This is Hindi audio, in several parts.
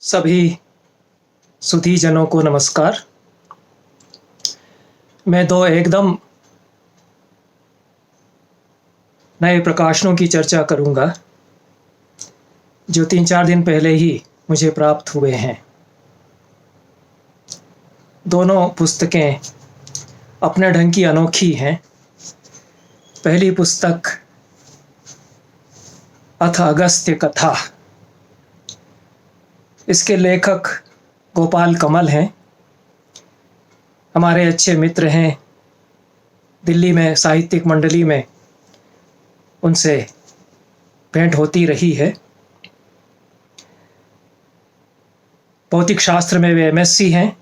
सभी सुधीजनों को नमस्कार। मैं दो एकदम नए प्रकाशनों की चर्चा करूंगा जो 3-4 दिन पहले ही मुझे प्राप्त हुए हैं। दोनों पुस्तकें अपने ढंग की अनोखी हैं। पहली पुस्तक अथ अगस्त्य कथा, इसके लेखक गोपाल कमल हैं। हमारे अच्छे मित्र हैं, दिल्ली में साहित्यिक मंडली में उनसे भेंट होती रही है। भौतिक शास्त्र में वे एमएससी हैं,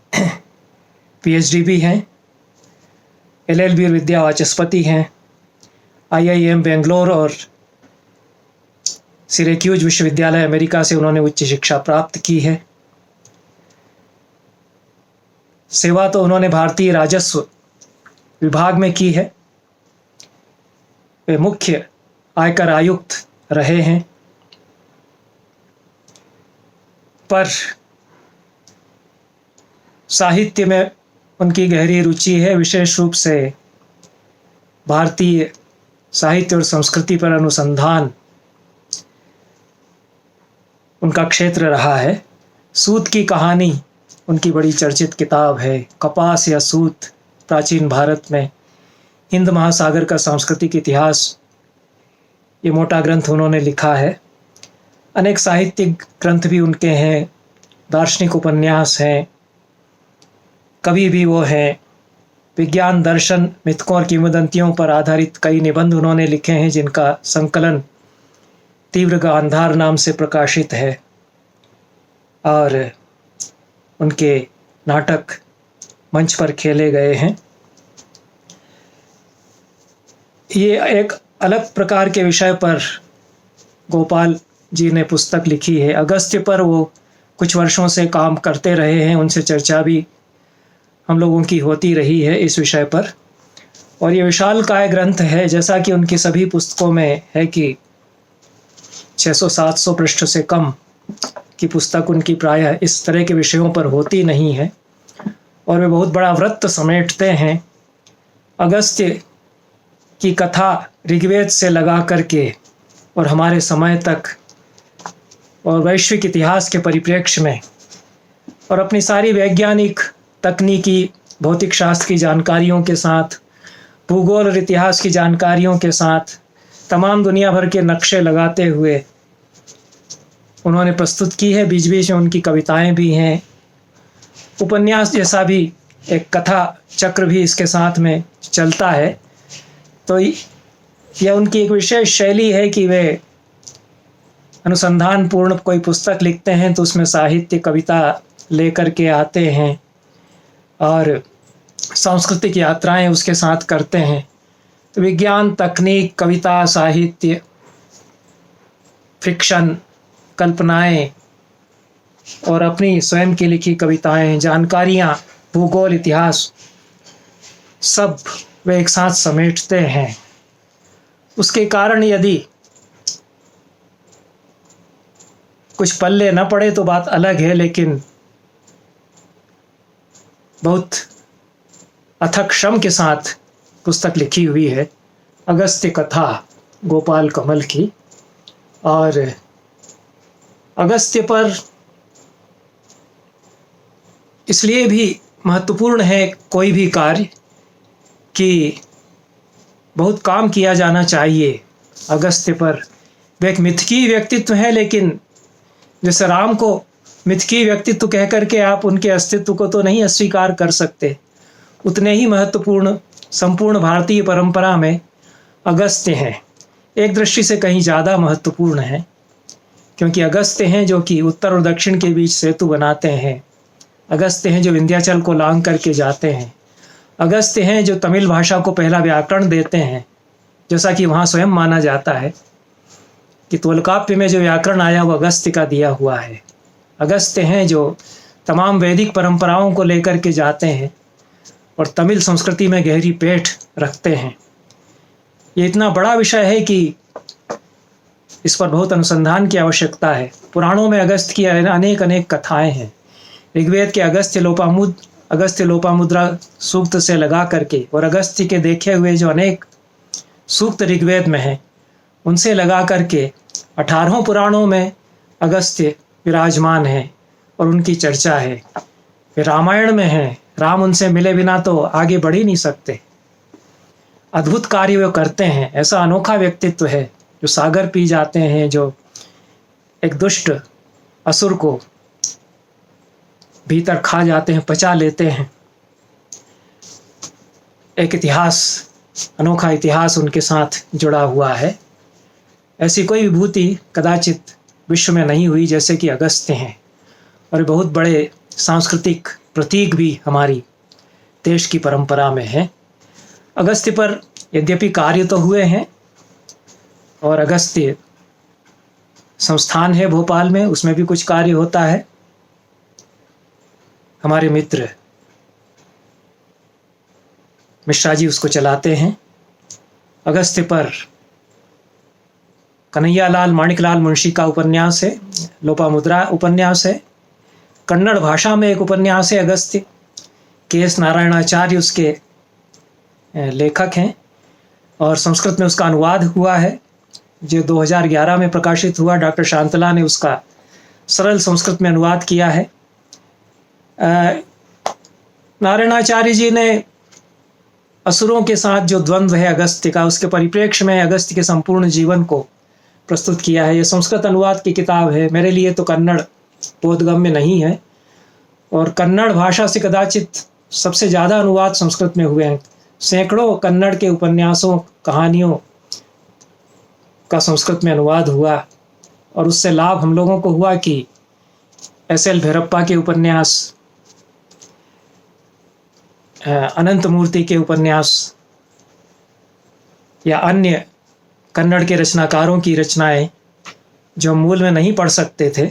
पीएचडी भी हैं, एलएलबी विद्या वाचस्पति हैं, आईआईएम बेंगलोर और सिरेक्यूज विश्वविद्यालय अमेरिका से उन्होंने उच्च शिक्षा प्राप्त की है। सेवा तो उन्होंने भारतीय राजस्व विभाग में की है। वे मुख्य आयकर आयुक्त रहे हैं, पर साहित्य में उनकी गहरी रुचि है। विशेष रूप से भारतीय साहित्य और संस्कृति पर अनुसंधान उनका क्षेत्र रहा है। सूत की कहानी उनकी बड़ी चर्चित किताब है। कपास या सूत प्राचीन भारत में, हिंद महासागर का सांस्कृतिक इतिहास, ये मोटा ग्रंथ उन्होंने लिखा है। अनेक साहित्यिक ग्रंथ भी उनके हैं, दार्शनिक उपन्यास हैं, कवि भी वो हैं। विज्ञान, दर्शन, मिथकों और किंवदंतियों पर आधारित कई निबंध उन्होंने लिखे हैं जिनका संकलन तीव्र गांधार नाम से प्रकाशित है, और उनके नाटक मंच पर खेले गए हैं। ये एक अलग प्रकार के विषय पर गोपाल जी ने पुस्तक लिखी है। अगस्त्य पर वो कुछ वर्षों से काम करते रहे हैं, उनसे चर्चा भी हम लोगों की होती रही है इस विषय पर। और ये विशालकाय ग्रंथ है, जैसा कि उनकी सभी पुस्तकों में है कि 600-700 पृष्ठ से कम की पुस्तक उनकी प्रायः इस तरह के विषयों पर होती नहीं है, और वे बहुत बड़ा वृत्त समेटते हैं। अगस्त्य की कथा ऋग्वेद से लगा करके और हमारे समय तक और वैश्विक इतिहास के परिप्रेक्ष्य में और अपनी सारी वैज्ञानिक, तकनीकी, भौतिक शास्त्र की जानकारियों के साथ, भूगोल और इतिहास की जानकारियों के साथ तमाम दुनिया भर के नक्शे लगाते हुए उन्होंने प्रस्तुत की है। बीच बीच में उनकी कविताएं भी हैं, उपन्यास जैसा भी एक कथा चक्र भी इसके साथ में चलता है। तो यह उनकी एक विशेष शैली है कि वे अनुसंधान पूर्ण कोई पुस्तक लिखते हैं तो उसमें साहित्य, कविता लेकर के आते हैं और सांस्कृतिक यात्राएं उसके साथ करते हैं। तो विज्ञान, तकनीक, कविता, साहित्य, फिक्शन, कल्पनाएं और अपनी स्वयं की लिखी कविताएं, जानकारियां, भूगोल, इतिहास, सब वे एक साथ समेटते हैं। उसके कारण यदि कुछ पल्ले न पड़े तो बात अलग है, लेकिन बहुत अथक श्रम के साथ पुस्तक लिखी हुई है अगस्त्य कथा गोपाल कमल की। और अगस्त्य पर इसलिए भी महत्वपूर्ण है कोई भी कार्य कि बहुत काम किया जाना चाहिए अगस्त्य पर। वे एक मिथकीय व्यक्तित्व है, लेकिन जैसे राम को मिथकीय व्यक्तित्व कह करके आप उनके अस्तित्व को तो नहीं अस्वीकार कर सकते, उतने ही महत्वपूर्ण संपूर्ण भारतीय परंपरा में अगस्त्य हैं। एक दृष्टि से कहीं ज़्यादा महत्वपूर्ण है, क्योंकि अगस्त्य हैं जो कि उत्तर और दक्षिण के बीच सेतु बनाते हैं। अगस्त्य हैं जो विंध्याचल को लांघ करके जाते हैं। अगस्त्य हैं जो तमिल भाषा को पहला व्याकरण देते हैं, जैसा कि वहाँ स्वयं माना जाता है कि तोलकाप्य में जो व्याकरण आया वो अगस्त्य का दिया हुआ है। अगस्त्य हैं जो तमाम वैदिक परंपराओं को लेकर के जाते हैं और तमिल संस्कृति में गहरी पैठ रखते हैं। ये इतना बड़ा विषय है कि इस पर बहुत अनुसंधान की आवश्यकता है। पुराणों में अगस्त्य की अनेक अनेक कथाएं हैं। ऋग्वेद के अगस्त्य लोपामुद्रा सूक्त से लगा करके और अगस्त्य के देखे हुए जो अनेक सूक्त ऋग्वेद में हैं उनसे लगा करके 18 पुराणों में अगस्त्य विराजमान हैं और उनकी चर्चा है। वे रामायण में हैं, राम उनसे मिले बिना तो आगे बढ़ ही नहीं सकते। अद्भुत कार्य वे करते हैं। ऐसा अनोखा व्यक्तित्व है जो सागर पी जाते हैं, जो एक दुष्ट असुर को भीतर खा जाते हैं, पचा लेते हैं। एक इतिहास, अनोखा इतिहास उनके साथ जुड़ा हुआ है। ऐसी कोई विभूति कदाचित विश्व में नहीं हुई जैसे कि अगस्त्य हैं, और बहुत बड़े सांस्कृतिक प्रतीक भी हमारी देश की परंपरा में है। अगस्त्य पर यद्यपि कार्य तो हुए हैं, और अगस्त्य संस्थान है भोपाल में, उसमें भी कुछ कार्य होता है। हमारे मित्र मिश्रा जी उसको चलाते हैं। अगस्त्य पर कन्हैयालाल माणिकलाल मुंशी का उपन्यास है, लोपामुद्रा उपन्यास है। कन्नड़ भाषा में एक उपन्यास है अगस्त्य, के.एस. नारायणाचार्य उसके लेखक हैं, और संस्कृत में उसका अनुवाद हुआ है जो 2011 में प्रकाशित हुआ। डॉक्टर शांतला ने उसका सरल संस्कृत में अनुवाद किया है। नारायणाचार्य जी ने असुरों के साथ जो द्वंद्व है अगस्त्य का, उसके परिप्रेक्ष्य में अगस्त्य के संपूर्ण जीवन को प्रस्तुत किया है। यह संस्कृत अनुवाद की किताब है। मेरे लिए तो कन्नड़ बोधगम्य नहीं है, और कन्नड़ भाषा से कदाचित सबसे ज़्यादा अनुवाद संस्कृत में हुए हैं। सैकड़ों कन्नड़ के उपन्यासों, कहानियों का संस्कृत में अनुवाद हुआ, और उससे लाभ हम लोगों को हुआ कि S.L. भैरप्पा के उपन्यास, अनंत मूर्ति के उपन्यास, या अन्य कन्नड़ के रचनाकारों की रचनाएं जो मूल में नहीं पढ़ सकते थे,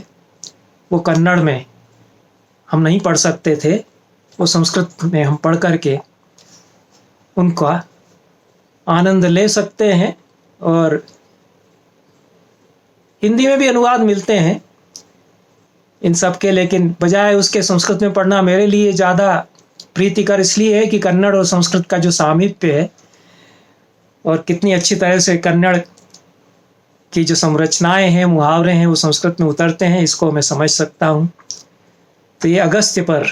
वो कन्नड़ में हम नहीं पढ़ सकते थे, वो संस्कृत में हम पढ़ करके उनका आनंद ले सकते हैं। और हिंदी में भी अनुवाद मिलते हैं इन सब के, लेकिन बजाय उसके संस्कृत में पढ़ना मेरे लिए ज़्यादा प्रीतिकर इसलिए है कि कन्नड़ और संस्कृत का जो सामीप्य है, और कितनी अच्छी तरह से कन्नड़ की जो संरचनाएं हैं, मुहावरे हैं, वो संस्कृत में उतरते हैं, इसको मैं समझ सकता हूँ। तो ये अगस्त्य पर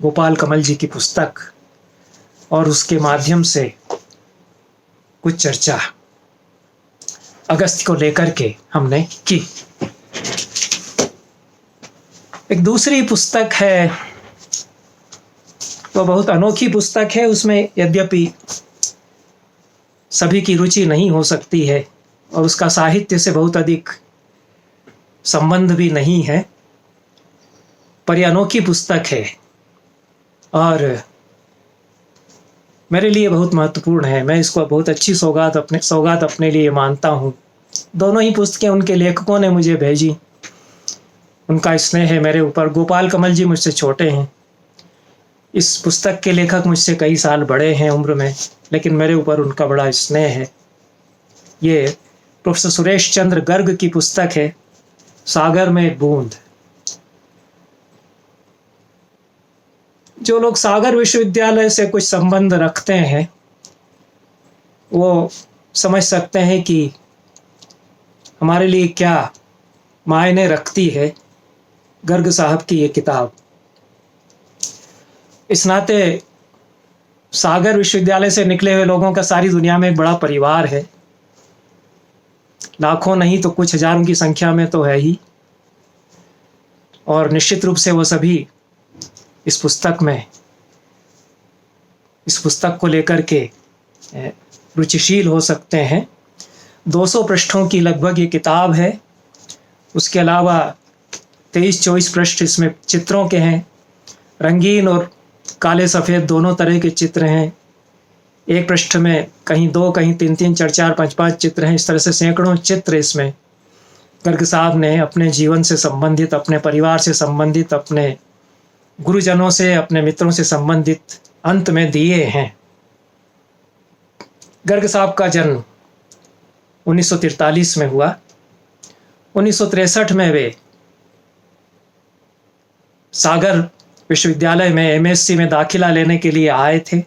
गोपाल कमल जी की पुस्तक और उसके माध्यम से कुछ चर्चा अगस्त्य को लेकर के हमने की। एक दूसरी पुस्तक है, वो बहुत अनोखी पुस्तक है। उसमें यद्यपि सभी की रुचि नहीं हो सकती है, और उसका साहित्य से बहुत अधिक संबंध भी नहीं है, पर यह अनोखी पुस्तक है और मेरे लिए बहुत महत्वपूर्ण है। मैं इसको बहुत अच्छी सौगात अपने लिए मानता हूँ। दोनों ही पुस्तकें उनके लेखकों ने मुझे भेजी। उनका स्नेह है मेरे ऊपर। गोपाल कमल जी मुझसे छोटे हैं। इस पुस्तक के लेखक मुझसे कई साल बड़े हैं उम्र में, लेकिन मेरे ऊपर उनका बड़ा स्नेह है। ये प्रोफेसर सुरेश चंद्र गर्ग की पुस्तक है, सागर में बूंद। जो लोग सागर विश्वविद्यालय से कुछ संबंध रखते हैं वो समझ सकते हैं कि हमारे लिए क्या मायने रखती है गर्ग साहब की ये किताब। इस नाते सागर विश्वविद्यालय से निकले हुए लोगों का सारी दुनिया में एक बड़ा परिवार है। लाखों नहीं तो कुछ हजारों की संख्या में तो है ही, और निश्चित रूप से वो सभी इस पुस्तक को लेकर के रुचिशील हो सकते हैं। 200 पृष्ठों की लगभग ये किताब है। उसके अलावा 23-24 पृष्ठ इसमें चित्रों के हैं। रंगीन और काले सफ़ेद दोनों तरह के चित्र हैं। एक पृष्ठ में कहीं 2, कहीं 3-3, 4-4, 5-5 चित्र हैं। इस तरह से सैकड़ों चित्र इसमें गर्ग साहब ने अपने जीवन से संबंधित, अपने परिवार से संबंधित, अपने गुरुजनों से, अपने मित्रों से संबंधित अंत में दिए हैं। गर्ग साहब का जन्म 1943 में हुआ 1963 में वे सागर विश्वविद्यालय में एमएससी में दाखिला लेने के लिए आए थे।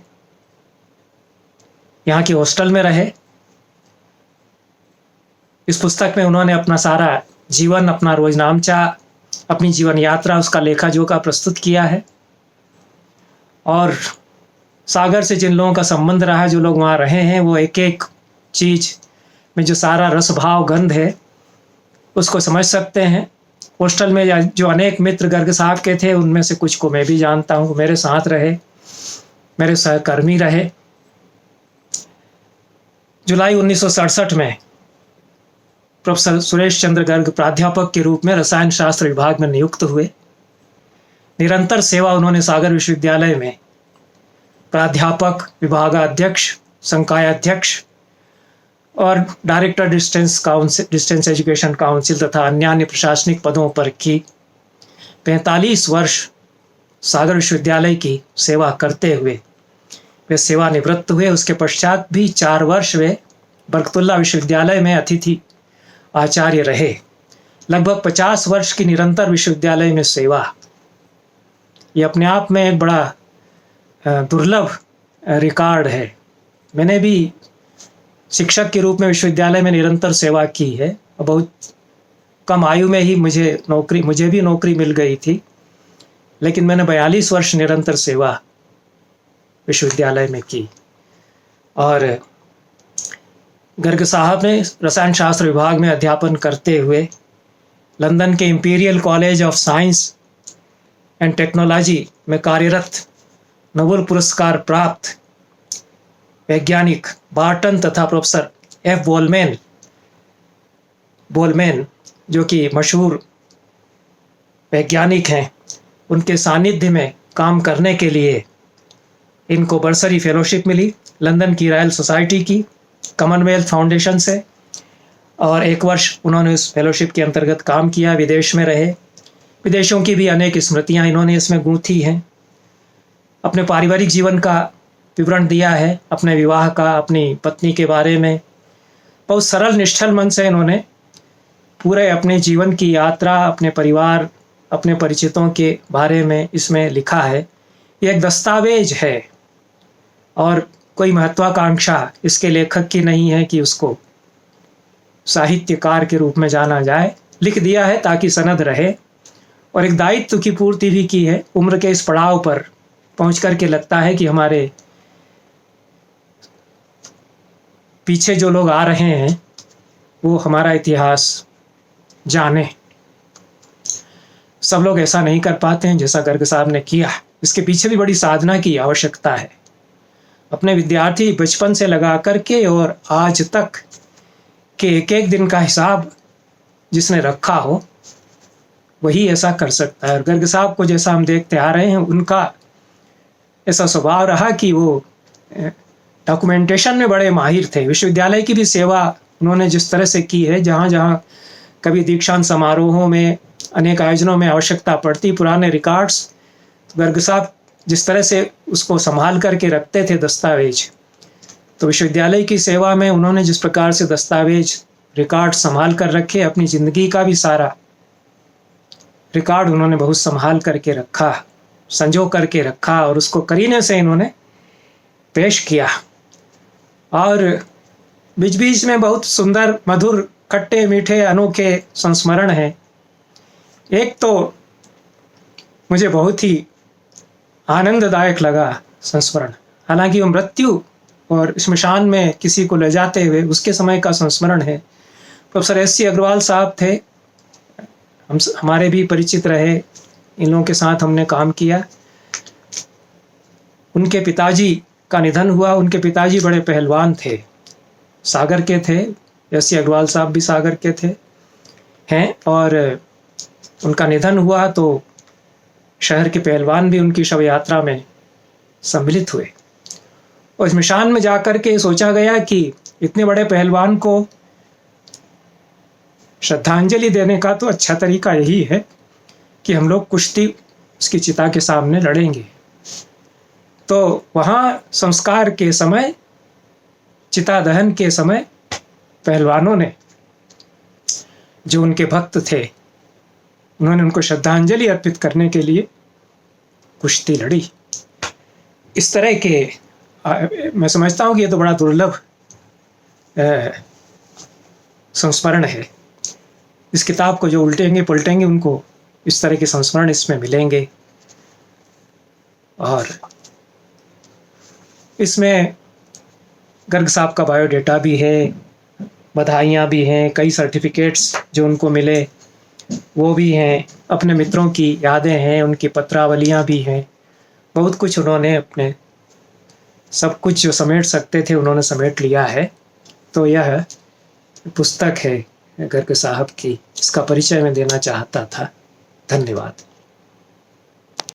यहाँ की हॉस्टल में रहे। इस पुस्तक में उन्होंने अपना सारा जीवन, अपना रोजनामचा, अपनी जीवन यात्रा, उसका लेखा जोखा प्रस्तुत किया है। और सागर से जिन लोगों का संबंध रहा है, जो लोग वहाँ रहे हैं, वो एक एक चीज़ में जो सारा रस भाव गंध है उसको समझ सकते हैं। हॉस्टल में जो अनेक मित्र गर्ग साहब के थे, उनमें से कुछ को मैं भी जानता हूँ, मेरे साथ रहे, मेरे सहकर्मी रहे। जुलाई 1967 में प्रोफेसर सुरेश चंद्र गर्ग प्राध्यापक के रूप में रसायन शास्त्र विभाग में नियुक्त हुए। निरंतर सेवा उन्होंने सागर विश्वविद्यालय में प्राध्यापक, विभागाध्यक्ष, संकायाध्यक्ष और डायरेक्टर डिस्टेंस एजुकेशन काउंसिल तथा अन्य प्रशासनिक पदों पर की। 45 वर्ष सागर विश्वविद्यालय की सेवा करते हुए वे सेवानिवृत्त हुए। उसके पश्चात भी 4 वर्ष वे बरकतुल्लाह विश्वविद्यालय में अतिथि आचार्य रहे। लगभग 50 वर्ष की निरंतर विश्वविद्यालय में सेवा, ये अपने आप में एक बड़ा दुर्लभ रिकॉर्ड है। मैंने भी शिक्षक के रूप में विश्वविद्यालय में निरंतर सेवा की है। बहुत कम आयु में ही मुझे भी नौकरी मिल गई थी, लेकिन मैंने 42 वर्ष निरंतर सेवा विश्वविद्यालय में की। और गर्ग साहब ने रसायन शास्त्र विभाग में अध्यापन करते हुए लंदन के imperial college of science and technology में कार्यरत नोबेल पुरस्कार प्राप्त वैज्ञानिक बार्टन तथा प्रोफेसर एफ बोलमैन जो कि मशहूर वैज्ञानिक हैं, उनके सानिध्य में काम करने के लिए इनको बर्सरी फेलोशिप मिली लंदन की रॉयल सोसाइटी की, कॉमनवेल्थ फाउंडेशन से। और 1 वर्ष उन्होंने उस फेलोशिप के अंतर्गत काम किया, विदेश में रहे। विदेशों की भी अनेक स्मृतियाँ इन्होंने इसमें गूंथी हैं। अपने पारिवारिक जीवन का विवरण दिया है, अपने विवाह का, अपनी पत्नी के बारे में। बहुत सरल निश्चल मन से इन्होंने पूरे अपने जीवन की यात्रा, अपने परिवार, अपने परिचितों के बारे में इसमें लिखा है। ये एक दस्तावेज है और कोई महत्वाकांक्षा इसके लेखक की नहीं है कि उसको साहित्यकार के रूप में जाना जाए। लिख दिया है ताकि सनद रहे, और एक दायित्व की पूर्ति भी की है। उम्र के इस पड़ाव पर पहुंच कर के लगता है कि हमारे पीछे जो लोग आ रहे हैं वो हमारा इतिहास जाने। सब लोग ऐसा नहीं कर पाते हैं जैसा गर्ग साहब ने किया। इसके पीछे भी बड़ी साधना की आवश्यकता है। अपने विद्यार्थी बचपन से लगा करके और आज तक के एक एक दिन का हिसाब जिसने रखा हो वही ऐसा कर सकता है। और गर्ग साहब को जैसा हम देखते आ रहे हैं, उनका ऐसा स्वभाव रहा कि वो डॉक्यूमेंटेशन में बड़े माहिर थे। विश्वविद्यालय की भी सेवा उन्होंने जिस तरह से की है, जहाँ जहाँ कभी दीक्षांत समारोहों में, अनेक आयोजनों में आवश्यकता पड़ती, पुराने रिकॉर्ड्स, तो गर्ग साहब जिस तरह से उसको संभाल करके रखते थे दस्तावेज, तो विश्वविद्यालय की सेवा में उन्होंने जिस प्रकार से दस्तावेज रिकॉर्ड संभाल कर रखे, अपनी ज़िंदगी का भी सारा रिकॉर्ड उन्होंने बहुत संभाल करके रखा, संजो करके रखा, और उसको करीने से इन्होंने पेश किया। और बीच बीच में बहुत सुंदर, मधुर, खट्टे मीठे, अनोखे संस्मरण हैं। एक तो मुझे बहुत ही आनंददायक लगा संस्मरण, हालांकि वो मृत्यु और श्मशान में किसी को ले जाते हुए उसके समय का संस्मरण है। Professor SC. अग्रवाल साहब थे, हमारे भी परिचित रहे, इन लोगों के साथ हमने काम किया। उनके पिताजी का निधन हुआ। उनके पिताजी बड़े पहलवान थे, सागर के थे। एस.सी. अग्रवाल साहब भी सागर के थे हैं, और उनका निधन हुआ तो शहर के पहलवान भी उनकी शव यात्रा में सम्मिलित हुए। और श्मशान में जाकर के सोचा गया कि इतने बड़े पहलवान को श्रद्धांजलि देने का तो अच्छा तरीका यही है कि हम लोग कुश्ती उसकी चिता के सामने लड़ेंगे। तो वहाँ संस्कार के समय, चिता दहन के समय, पहलवानों ने जो उनके भक्त थे, उन्होंने उनको श्रद्धांजलि अर्पित करने के लिए कुश्ती लड़ी। इस तरह के मैं समझता हूँ कि ये तो बड़ा दुर्लभ संस्मरण है। इस किताब को जो उल्टेंगे पुलटेंगे उनको इस तरह के संस्मरण इसमें मिलेंगे। और इसमें गर्ग साहब का बायोडेटा भी है, बधाइयाँ भी हैं, कई सर्टिफिकेट्स जो उनको मिले वो भी हैं, अपने मित्रों की यादें हैं, उनकी पत्रावलियाँ भी हैं। बहुत कुछ उन्होंने अपने सब कुछ जो समेट सकते थे उन्होंने समेट लिया है। तो यह पुस्तक है गर्ग साहब की, इसका परिचय मैं देना चाहता था। धन्यवाद।